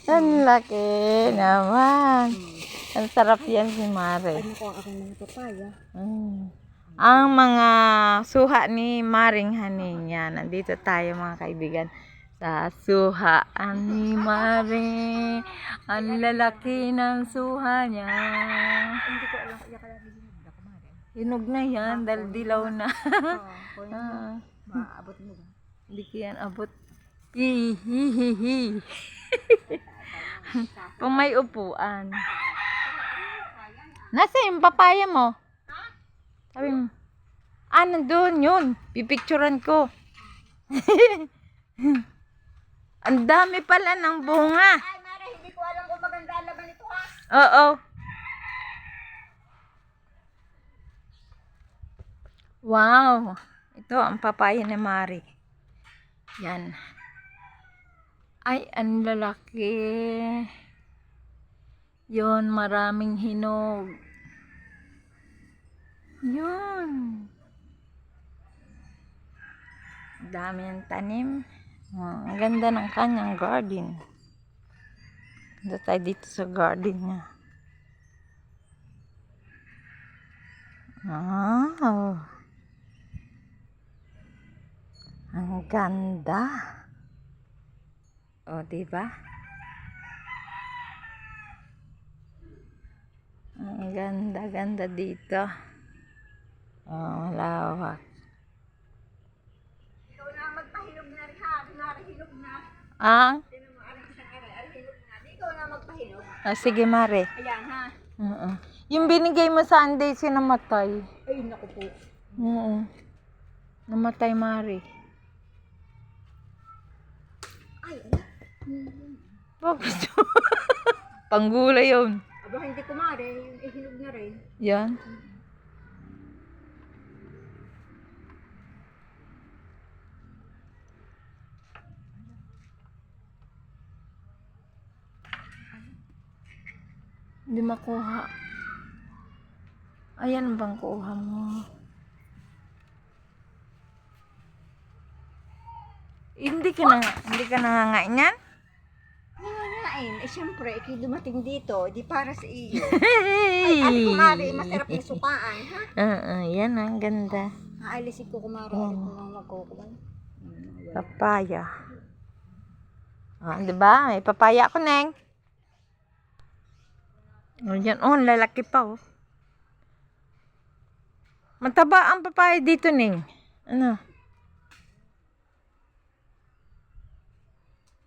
Ang laki naman. Ang sarap yan si Mare. Ano ko ang aking mga papaya? Ang mga suha ni Maring Haning yan. Nandito tayo mga kaibigan sa suhaan ni Maring. Ang lalaki ng suha niya. Hindi ko alam kaya kaya hinog na kumare. Hinog na yan dahil dilaw na. Maabot mo ba? Hindi ko yan abot. Hihihihi. Kung may upuan. Nasa yung papaya mo? Sabi mo, nandun yun. Pipicturan ko. Ang dami pala ng bunga. Ay, Mare, hindi ko alam kung maganda ang laman ito ha. Oo. Wow. Ito ang papaya ni Mari. Yan. Ay, ang lalaki. Yun, maraming hinog. Yun. Dami ang tanim. Ang ganda ng kanyang garden. Punta tayo dito sa garden niya. Wow. Ang ganda. O, diba? Ang ganda dito. Malawak. Ikaw na ang magpahinog na rin ha. Mare, hinog na. Tinan mo, aring isang aray, hinog na. Di ikaw na magpahinog. Sige, Mare. Ayan ha. Yung binigay mo sa Anday, sinamatay. Ay, naku po. Namatay, Mare. Ay, ano? Bakit? Panggulay yun. Aba, hindi ko Mare. Yung hinog na rin. Yan. Hindi makuha. Ayan bang kuha mo? Hindi ka nangangain yan? Nangangain. Eh, syempre, ikay dumating dito. Di para sa iyo. Ay, ano kumari, masarap yung sukaan, ha? Yan ang ganda. Aalisin ko kumari. Ano kung magkukuman. Papaya. Diba? May papaya ako, Neng. Yan, lalaki pa, oh. Mataba ang papaya dito, Neng. Ano?